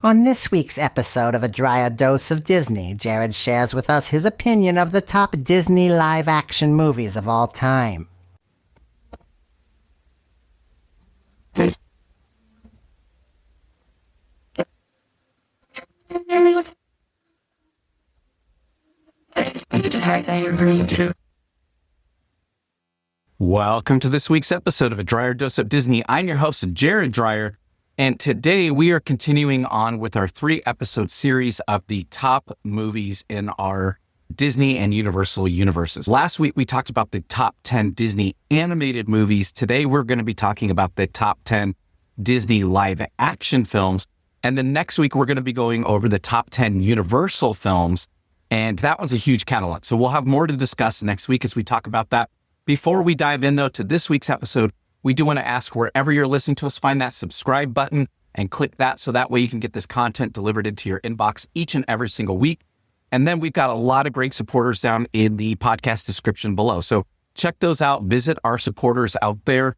On this week's episode of A Dryer Dose of Disney, Jared shares with us his opinion of the top Disney live-action movies of all time. Welcome to this week's episode of A Dryer Dose of Disney. I'm your host, Jared Dryer, and today we are continuing on with our 3-episode series of the top movies in our Disney and Universal universes. Last week, we talked about the top 10 Disney animated movies. Today, we're going to be talking about the top 10 Disney live action films. And then next week, we're going to be going over the top 10 Universal films. And that one's a huge catalog. So we'll have more to discuss next week as we talk about that. Before we dive in, though, to this week's episode, we do want to ask wherever you're listening to us, find that subscribe button and click that so that way you can get this content delivered into your inbox each and every single week. And then we've got a lot of great supporters down in the podcast description below. So check those out. Visit our supporters out there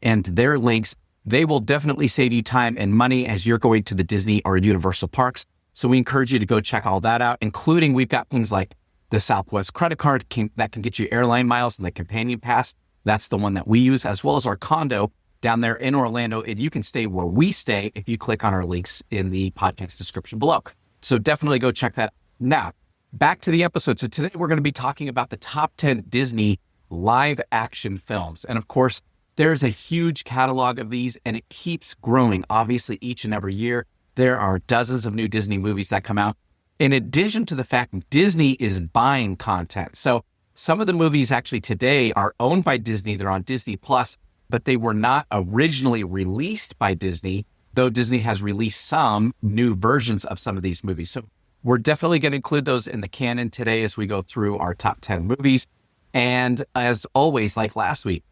and their links. They will definitely save you time and money as you're going to the Disney or Universal parks. So we encourage you to go check all that out, including we've got things like the Southwest credit card that can get you airline miles and the companion pass. That's the one that we use, as well as our condo down there in Orlando. And you can stay where we stay if you click on our links in the podcast description below. So definitely go check that out. Now, back to the episode. So today we're going to be talking about the top 10 Disney live action films. And of course, there's a huge catalog of these and it keeps growing. Obviously, each and every year, there are dozens of new Disney movies that come out. In addition to the fact Disney is buying content. So some of the movies actually today are owned by Disney. They're on Disney Plus, but they were not originally released by Disney, though Disney has released some new versions of some of these movies. So we're definitely going to include those in the canon today as we go through our top 10 movies. And as always, like last week,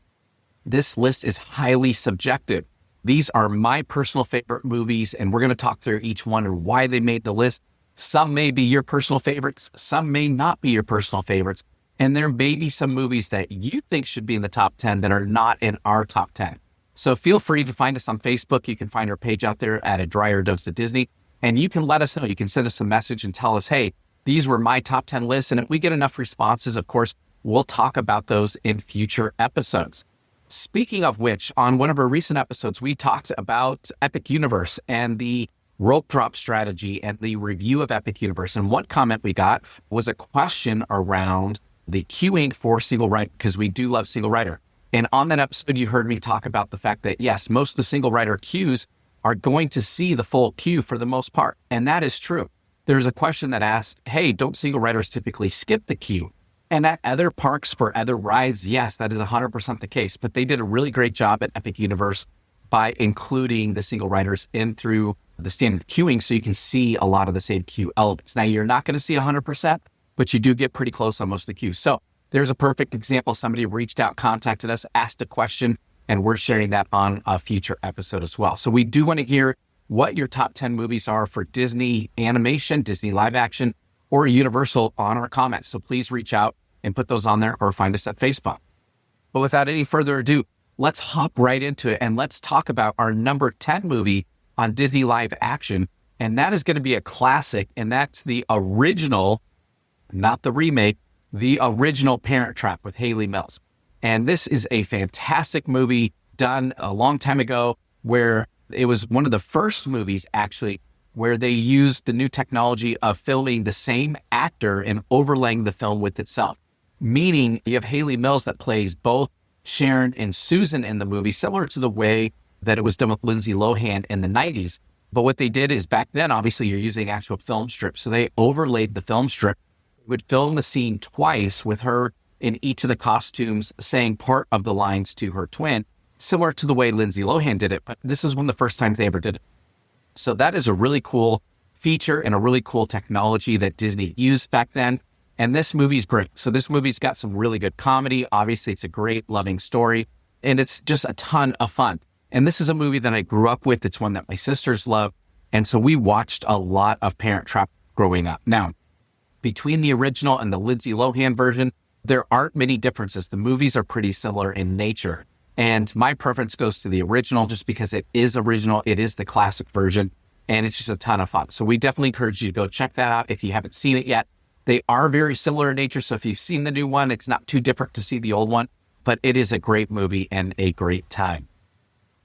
this list is highly subjective. These are my personal favorite movies, and we're going to talk through each one and why they made the list. Some may be your personal favorites. Some may not be your personal favorites. And there may be some movies that you think should be in the top 10 that are not in our top 10. So feel free to find us on Facebook. You can find our page out there at A Dryer Dose of Disney. And you can let us know. You can send us a message and tell us, hey, these were my top 10 lists. And if we get enough responses, of course, we'll talk about those in future episodes. Speaking of which, on one of our recent episodes, we talked about Epic Universe and the rope drop strategy and the review of Epic Universe. And one comment we got was a question around the queuing for single rider, because we do love single rider. And on that episode, you heard me talk about the fact that, yes, most of the single rider queues are going to see the full queue for the most part. And that is true. There's a question that asked, hey, don't single riders typically skip the queue? And at other parks for other rides, yes, that is 100% the case. But they did a really great job at Epic Universe by including the single riders in through the standard queuing so you can see a lot of the same queue elements. Now, you're not going to see 100%, but you do get pretty close on most of the queues. So there's a perfect example. Somebody reached out, contacted us, asked a question, and we're sharing that on a future episode as well. So we do want to hear what your top 10 movies are for Disney animation, Disney live action, or Universal on our comments. So please reach out and put those on there or find us at Facebook. But without any further ado, let's hop right into it and let's talk about our number 10 movie on Disney live action. And that is going to be a classic. And that's the original, not the remake, the original Parent Trap with Hayley Mills. And this is a fantastic movie done a long time ago where it was one of the first movies actually where they used the new technology of filming the same actor and overlaying the film with itself. Meaning you have Hayley Mills that plays both Sharon and Susan in the movie, similar to the way that it was done with Lindsay Lohan in the 90s. But what they did is back then, obviously you're using actual film strips. So they overlaid the film strip, would film the scene twice with her in each of the costumes saying part of the lines to her twin, similar to the way Lindsay Lohan did it. But this is one of the first times they ever did it. So that is a really cool feature and a really cool technology that Disney used back then. And this movie's great. So this movie's got some really good comedy. Obviously, it's a great, loving story. And it's just a ton of fun. And this is a movie that I grew up with. It's one that my sisters love. And so we watched a lot of Parent Trap growing up. Now, between the original and the Lindsay Lohan version, there aren't many differences. The movies are pretty similar in nature. And my preference goes to the original just because it is original. It is the classic version. and it's just a ton of fun. So we definitely encourage you to go check that out if you haven't seen it yet. They are very similar in nature, so if you've seen the new one, it's not too different to see the old one, but it is a great movie and a great time.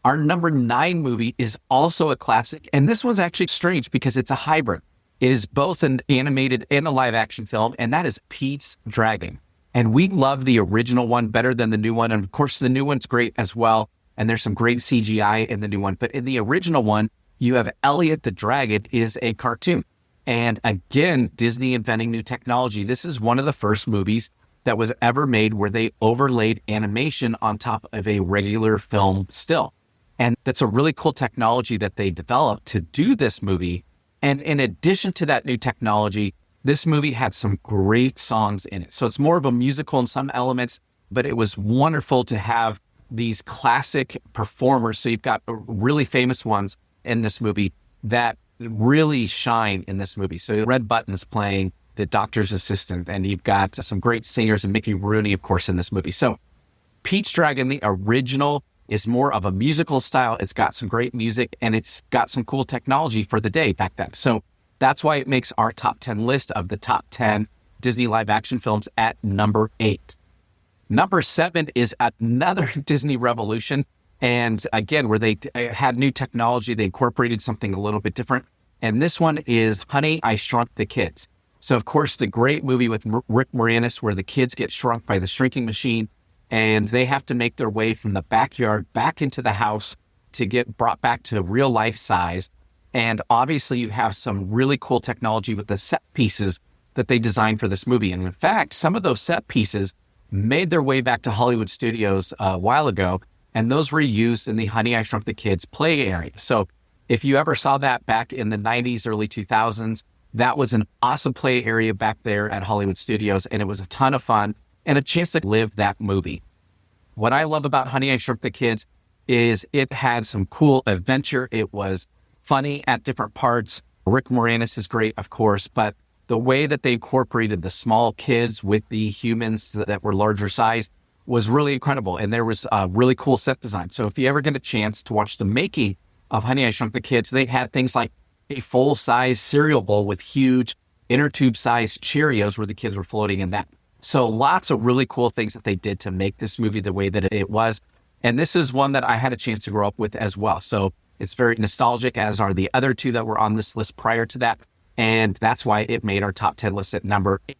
Our number 9 movie is also a classic, and this one's actually strange because it's a hybrid. It is both an animated and a live action film, and that is Pete's Dragon. And we love the original one better than the new one. And of course, the new one's great as well. And there's some great CGI in the new one. But in the original one, you have Elliot the Dragon is a cartoon. And again, Disney inventing new technology. This is one of the first movies that was ever made where they overlaid animation on top of a regular film still. And that's a really cool technology that they developed to do this movie. And in addition to that new technology, this movie had some great songs in it. So it's more of a musical in some elements, but it was wonderful to have these classic performers. So you've got really famous ones in this movie that really shine in this movie. So Red Button's playing the doctor's assistant, and you've got some great singers and Mickey Rooney, of course, in this movie. So Pete's Dragon, the original, is more of a musical style. It's got some great music and it's got some cool technology for the day back then. So that's why it makes our top 10 list of the top 10 Disney live action films at number 8. Number 7 is another Disney revolution. And again, where they had new technology, they incorporated something a little bit different. And this one is Honey, I Shrunk the Kids. So of course, the great movie with Rick Moranis where the kids get shrunk by the shrinking machine and they have to make their way from the backyard back into the house to get brought back to real life size. And obviously you have some really cool technology with the set pieces that they designed for this movie. And in fact, some of those set pieces made their way back to Hollywood studios a while ago, and those were used in the Honey, I Shrunk the Kids play area. So if you ever saw that back in the 90s, early 2000s, that was an awesome play area back there at Hollywood studios, and it was a ton of fun and a chance to live that movie. What I love about Honey, I Shrunk the Kids is it had some cool adventure. It was funny at different parts. Rick Moranis is great, of course, but the way that they incorporated the small kids with the humans that were larger size was really incredible. And there was a really cool set design. So if you ever get a chance to watch the making of Honey, I Shrunk the Kids, they had things like a full-size cereal bowl with huge inner tube-sized Cheerios where the kids were floating in that. So lots of really cool things that they did to make this movie the way that it was. And this is one that I had a chance to grow up with as well. So it's very nostalgic, as are the other two that were on this list prior to that. And that's why it made our top 10 list at number 8.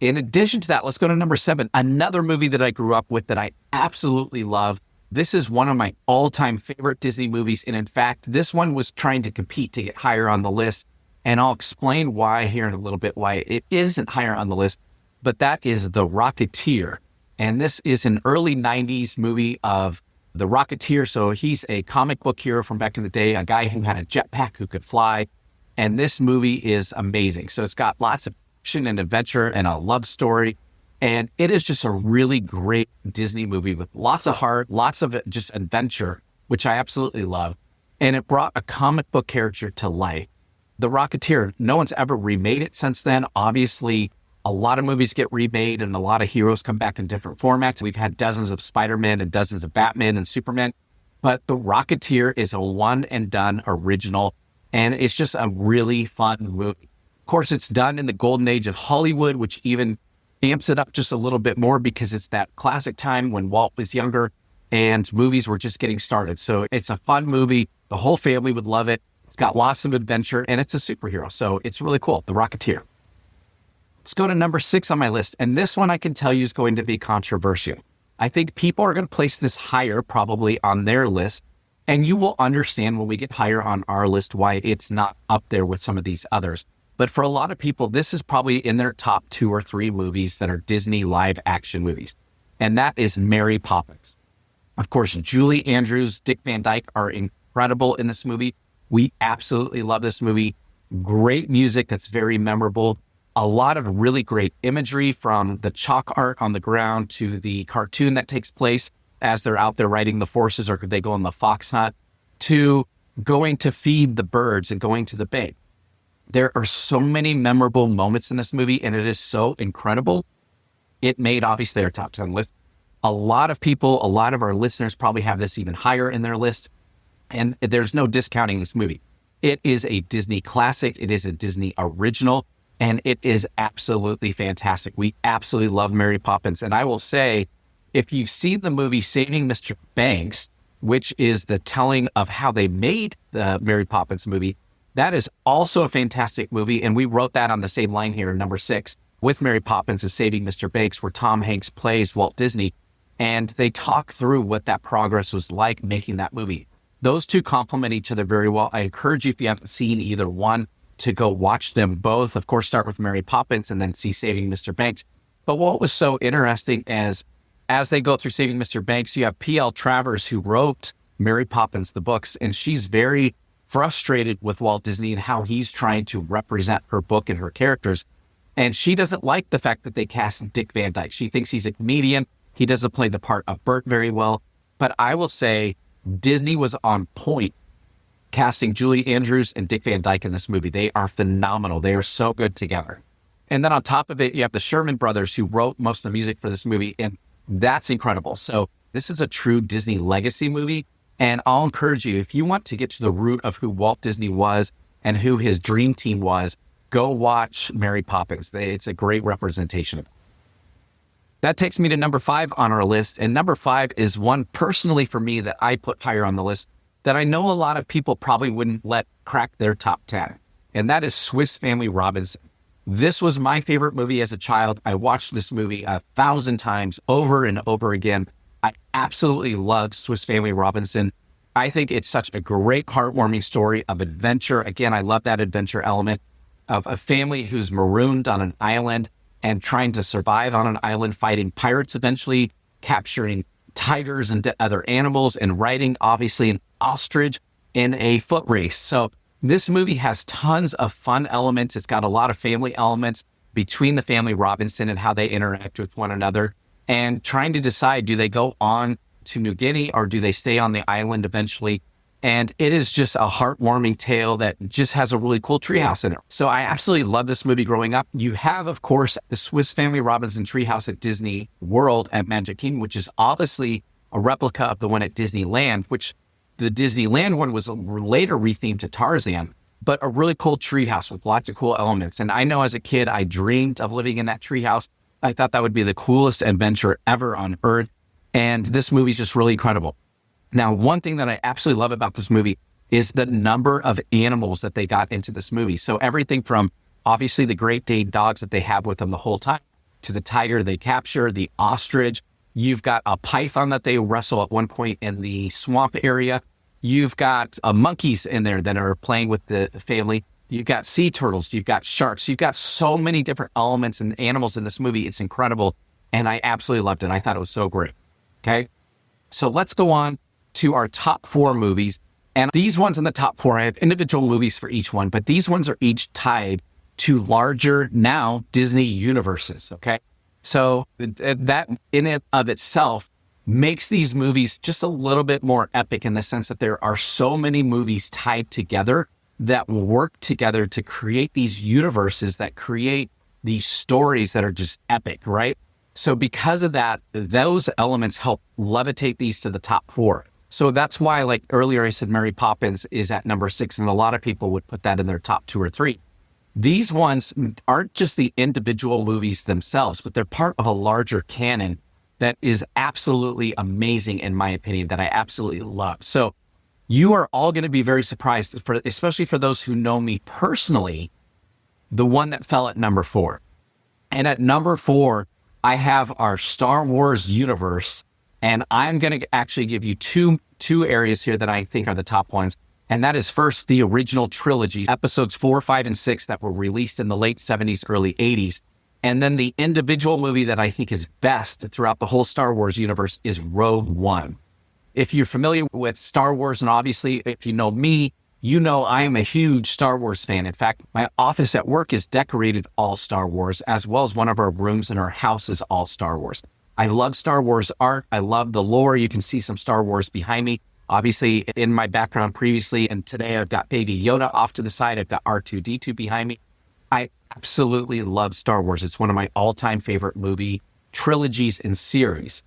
In addition to that, let's go to number 7, another movie that I grew up with that I absolutely love. This is one of my all-time favorite Disney movies. And in fact, this one was trying to compete to get higher on the list. And I'll explain why here in a little bit, why it isn't higher on the list. But that is The Rocketeer. And this is an early 90s movie of The Rocketeer. So he's a comic book hero from back in the day, a guy who had a jetpack who could fly. And this movie is amazing. So it's got lots of action and adventure and a love story. And it is just a really great Disney movie with lots of heart, lots of just adventure, which I absolutely love. And it brought a comic book character to life. The Rocketeer, no one's ever remade it since then. Obviously, a lot of movies get remade and a lot of heroes come back in different formats. We've had dozens of Spider-Man and dozens of Batman and Superman. But The Rocketeer is a one and done original. And it's just a really fun movie. Of course, it's done in the golden age of Hollywood, which even amps it up just a little bit more because it's that classic time when Walt was younger and movies were just getting started. So it's a fun movie. The whole family would love it. It's got lots of adventure and it's a superhero. So it's really cool. The Rocketeer. Let's go to number 6 on my list. And this one I can tell you is going to be controversial. I think people are going to place this higher probably on their list. And you will understand when we get higher on our list why it's not up there with some of these others. But for a lot of people, this is probably in their top 2 or 3 movies that are Disney live action movies. And that is Mary Poppins. Of course, Julie Andrews, Dick Van Dyke are incredible in this movie. We absolutely love this movie. Great music that's very memorable. A lot of really great imagery from the chalk art on the ground to the cartoon that takes place as they're out there riding the horses or they go on the fox hunt to going to feed the birds and going to the bay. There are so many memorable moments in this movie and it is so incredible. It made obviously our top 10 list. A lot of people, a lot of our listeners probably have this even higher in their list. And there's no discounting this movie. It is a Disney classic. It is a Disney original, and it is absolutely fantastic. We absolutely love Mary Poppins. And I will say, if you've seen the movie Saving Mr. Banks, which is the telling of how they made the Mary Poppins movie, that is also a fantastic movie. And we wrote that on the same line here, number 6, with Mary Poppins is Saving Mr. Banks, where Tom Hanks plays Walt Disney. And they talk through what that progress was like making that movie. Those two complement each other very well. I encourage you, if you haven't seen either one, to go watch them both. Of course, start with Mary Poppins and then see Saving Mr. Banks. But what was so interesting as they go through Saving Mr. Banks, you have P.L. Travers, who wrote Mary Poppins, the books, and she's very frustrated with Walt Disney and how he's trying to represent her book and her characters. And she doesn't like the fact that they cast Dick Van Dyke. She thinks he's a comedian. He doesn't play the part of Bert very well. But I will say Disney was on point casting Julie Andrews and Dick Van Dyke in this movie. They are phenomenal. They are so good together. And then on top of it, you have the Sherman Brothers, who wrote most of the music for this movie. And that's incredible. So this is a true Disney legacy movie. And I'll encourage you, if you want to get to the root of who Walt Disney was and who his dream team was, go watch Mary Poppins. It's a great representation of it. That takes me to number 5 on our list. And number 5 is one personally for me that I put higher on the list that I know a lot of people probably wouldn't let crack their top 10. And that is Swiss Family Robinson. This was my favorite movie as a child. I watched this movie 1,000 times over and over again. I absolutely loved Swiss Family Robinson. I think it's such a great, heartwarming story of adventure. Again, I love that adventure element of a family who's marooned on an island and trying to survive on an island, fighting pirates eventually, capturing tigers and other animals, and riding, obviously, an ostrich in a foot race. So this movie has tons of fun elements. It's got a lot of family elements between the family Robinson and how they interact with one another, and trying to decide, do they go on to New Guinea or do they stay on the island eventually? And it is just a heartwarming tale that just has a really cool treehouse in it. So I absolutely love this movie growing up. You have, of course, the Swiss Family Robinson treehouse at Disney World at Magic Kingdom, which is obviously a replica of the one at Disneyland, which the Disneyland one was later rethemed to Tarzan, but a really cool treehouse with lots of cool elements. And I know as a kid, I dreamed of living in that treehouse. I thought that would be the coolest adventure ever on Earth. And this movie is just really incredible. Now, one thing that I absolutely love about this movie is the number of animals that they got into this movie. So everything from obviously the Great Dane dogs that they have with them the whole time, to the tiger they capture, the ostrich. You've got a python that they wrestle at one point in the swamp area. You've got monkeys in there that are playing with the family. You've got sea turtles. You've got sharks. You've got so many different elements and animals in this movie. It's incredible. And I absolutely loved it. I thought it was so great. Okay. So let's go on to our top 4 movies. And these ones in the top 4, I have individual movies for each one, but these ones are each tied to larger now Disney universes. Okay. So that in and of itself makes these movies just a little bit more epic in the sense that there are so many movies tied together that work together to create these universes that create these stories that are just epic, right? So because of that, those elements help levitate these to the top 4. So that's why, like earlier, I said Mary Poppins is at number 6, and a lot of people would put that in their top 2 or 3. These ones aren't just the individual movies themselves, but they're part of a larger canon that is absolutely amazing, in my opinion, that I absolutely love. So you are all going to be very surprised, especially for those who know me personally, the one that fell at number 4. And at number 4, I have our Star Wars universe. And I'm going to actually give you two areas here that I think are the top ones. And that is first, the original trilogy, episodes 4, 5, and 6 that were released in the late 70s, early 80s. And then the individual movie that I think is best throughout the whole Star Wars universe is Rogue One. If you're familiar with Star Wars, and obviously if you know me, you know I am a huge Star Wars fan. In fact, my office at work is decorated all Star Wars, as well as one of our rooms in our house is all Star Wars. I love Star Wars art. I love the lore. You can see some Star Wars behind me. Obviously, in my background previously, and today I've got Baby Yoda off to the side. I've got R2-D2 behind me. I absolutely love Star Wars. It's one of my all-time favorite movie trilogies and series.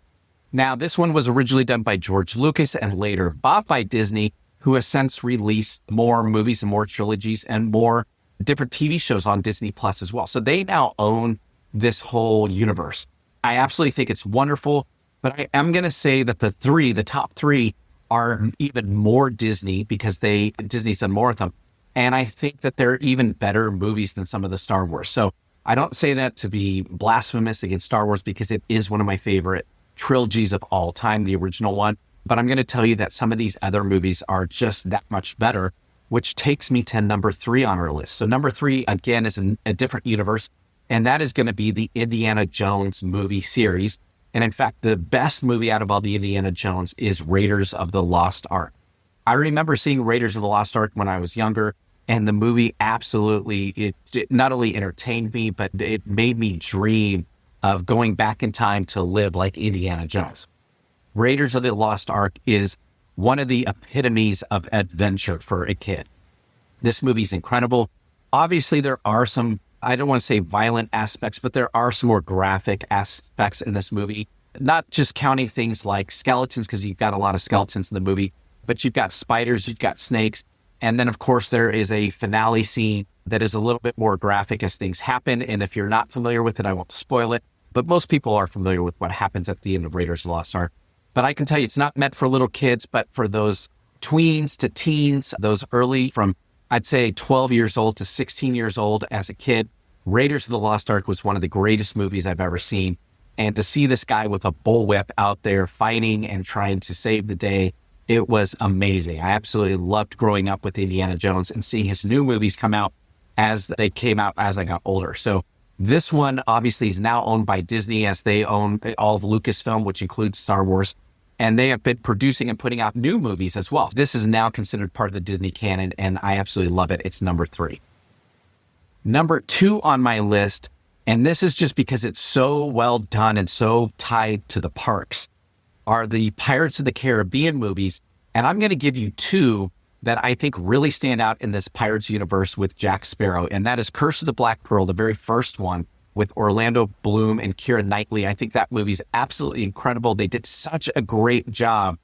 Now, this one was originally done by George Lucas and later bought by Disney, who has since released more movies and more trilogies and more different TV shows on Disney Plus as well. So they now own this whole universe. I absolutely think it's wonderful, but I am going to say that the top three are even more Disney because Disney's done more with them. And I think that they're even better movies than some of the Star Wars. So I don't say that to be blasphemous against Star Wars because it is one of my favorite trilogies of all time, the original one. But I'm going to tell you that some of these other movies are just that much better, which takes me to number 3 on our list. So number 3, again, is a different universe, and that is going to be the Indiana Jones movie series. And in fact, the best movie out of all the Indiana Jones is Raiders of the Lost Ark. I remember seeing Raiders of the Lost Ark when I was younger, and the movie absolutely, it not only entertained me, but it made me dream of going back in time to live like Indiana Jones. Raiders of the Lost Ark is one of the epitomes of adventure for a kid. This movie's incredible. Obviously, there are some, I don't want to say violent aspects, but there are some more graphic aspects in this movie. Not just counting things like skeletons, because you've got a lot of skeletons in the movie, but you've got spiders, you've got snakes. And then, of course, there is a finale scene that is a little bit more graphic as things happen. And if you're not familiar with it, I won't spoil it. But most people are familiar with what happens at the end of Raiders of the Lost Ark. But I can tell you it's not meant for little kids, but for those tweens to teens, those early from, I'd say, 12 years old to 16 years old as a kid. Raiders of the Lost Ark was one of the greatest movies I've ever seen. And to see this guy with a bullwhip out there fighting and trying to save the day, it was amazing. I absolutely loved growing up with Indiana Jones and seeing his new movies come out as they came out as I got older. So this one obviously is now owned by Disney, as they own all of Lucasfilm, which includes Star Wars. And they have been producing and putting out new movies as well. This is now considered part of the Disney canon, and I absolutely love it. It's number 3. Number 2 on my list, and this is just because it's so well done and so tied to the parks, are the Pirates of the Caribbean movies. And I'm going to give you 2 that I think really stand out in this Pirates universe with Jack Sparrow. And that is Curse of the Black Pearl, the very first one, with Orlando Bloom and Keira Knightley. I think that movie's absolutely incredible. They did such a great job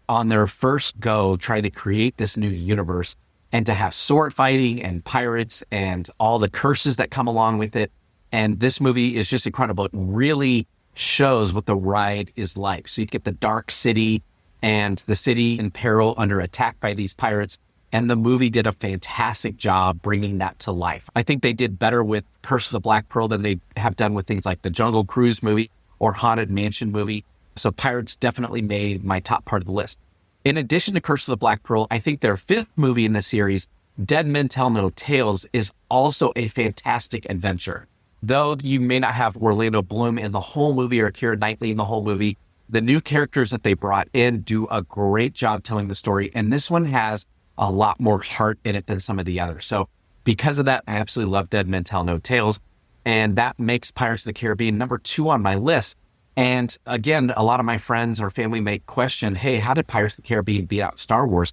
on their first go trying to create this new universe, and to have sword fighting and pirates and all the curses that come along with it. And this movie is just incredible. It really shows what the ride is like. So you get the dark city and the city in peril under attack by these pirates. And the movie did a fantastic job bringing that to life. I think they did better with Curse of the Black Pearl than they have done with things like the Jungle Cruise movie or Haunted Mansion movie. So Pirates definitely made my top part of the list. In addition to Curse of the Black Pearl, I think their 5th movie in the series, Dead Men Tell No Tales, is also a fantastic adventure. Though you may not have Orlando Bloom in the whole movie or Keira Knightley in the whole movie, the new characters that they brought in do a great job telling the story. And this one has a lot more heart in it than some of the others. So because of that, I absolutely love Dead Men Tell No Tales. And that makes Pirates of the Caribbean number 2 on my list. And again, a lot of my friends or family may question, hey, how did Pirates of the Caribbean beat out Star Wars?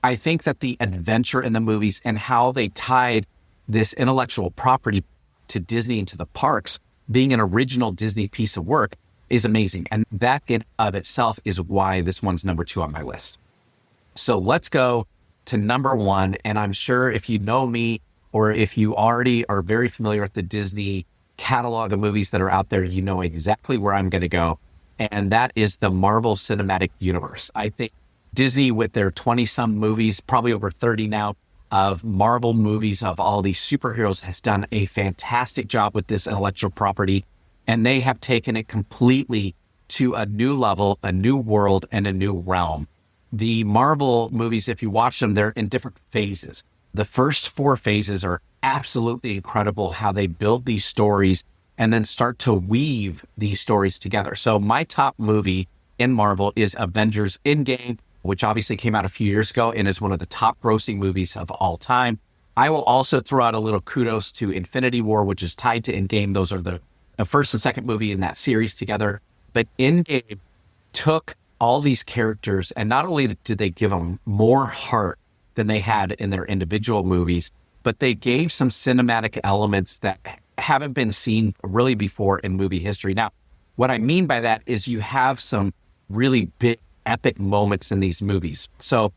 I think that the adventure in the movies and how they tied this intellectual property to Disney and to the parks, being an original Disney piece of work, is amazing. And that in of itself is why this one's number 2 on my list. So let's go to number 1. And I'm sure if you know me, or if you already are very familiar with the Disney catalog of movies that are out there, you know exactly where I'm going to go. And that is the Marvel Cinematic Universe. I think Disney, with their 20-some movies, probably over 30 now, of Marvel movies of all these superheroes, has done a fantastic job with this intellectual property. And they have taken it completely to a new level, a new world, and a new realm. The Marvel movies, if you watch them, they're in different phases. The first 4 phases are absolutely incredible, how they build these stories and then start to weave these stories together. So my top movie in Marvel is Avengers Endgame, which obviously came out a few years ago and is one of the top grossing movies of all time. I will also throw out a little kudos to Infinity War, which is tied to Endgame. Those are the first and second movie in that series together. But Endgame took all these characters, and not only did they give them more heart than they had in their individual movies, but they gave some cinematic elements that haven't been seen really before in movie history. Now, what I mean by that is you have some really big epic moments in these movies. So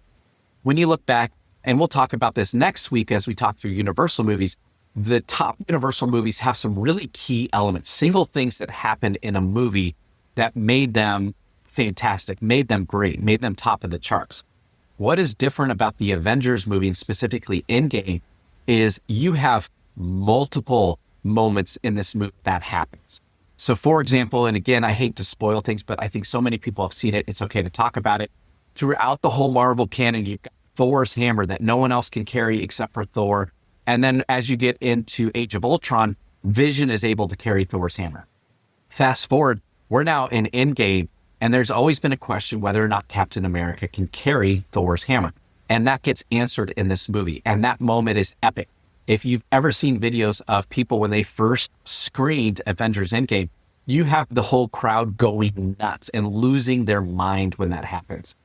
when you look back, and we'll talk about this next week as we talk through Universal movies, the top Universal movies have some really key elements, single things that happened in a movie that made them fantastic, made them great, made them top of the charts. What is different about the Avengers movie, and specifically Endgame, is you have multiple moments in this movie that happens. So for example, and again, I hate to spoil things, but I think so many people have seen it, it's okay to talk about it. Throughout the whole Marvel canon, you've got Thor's hammer that no one else can carry except for Thor. And then as you get into Age of Ultron, Vision is able to carry Thor's hammer. Fast forward, we're now in Endgame, and there's always been a question whether or not Captain America can carry Thor's hammer. And that gets answered in this movie. And that moment is epic. If you've ever seen videos of people when they first screened Avengers Endgame, you have the whole crowd going nuts and losing their mind when that happens.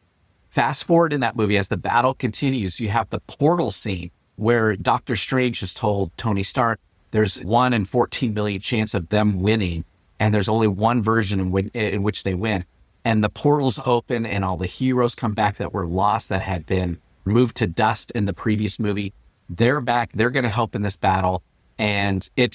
Fast forward in that movie, as the battle continues, you have the portal scene where Doctor Strange has told Tony Stark there's 1 in 14 million chance of them winning, and there's only one version in which they win. And the portals open and all the heroes come back that were lost, that had been moved to dust in the previous movie. They're back. They're going to help in this battle. And it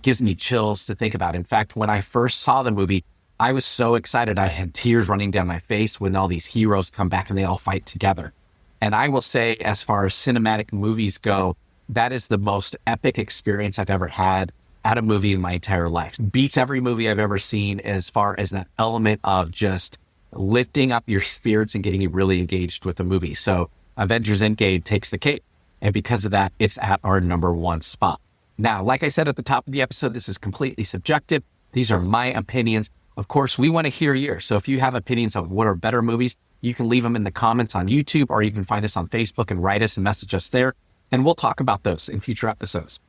gives me chills to think about. In fact, when I first saw the movie, I was so excited. I had tears running down my face when all these heroes come back and they all fight together. And I will say, as far as cinematic movies go, that is the most epic experience I've ever had at a movie in my entire life. Beats every movie I've ever seen as far as that element of just lifting up your spirits and getting you really engaged with the movie. So Avengers Endgame takes the cake. And because of that, it's at our number 1 spot. Now, like I said at the top of the episode, this is completely subjective. These are my opinions. Of course, we want to hear yours. So if you have opinions of what are better movies, you can leave them in the comments on YouTube, or you can find us on Facebook and write us and message us there. And we'll talk about those in future episodes.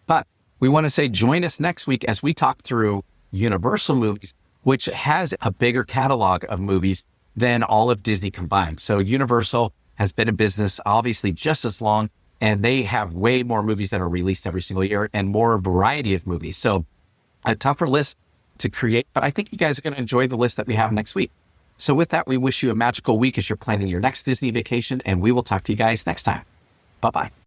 But we want to say join us next week as we talk through Universal movies, which has a bigger catalog of movies than all of Disney combined. So Universal has been in business obviously just as long, and they have way more movies that are released every single year and more variety of movies. So a tougher list to create, but I think you guys are going to enjoy the list that we have next week. So with that, we wish you a magical week as you're planning your next Disney vacation, and we will talk to you guys next time. Bye-bye.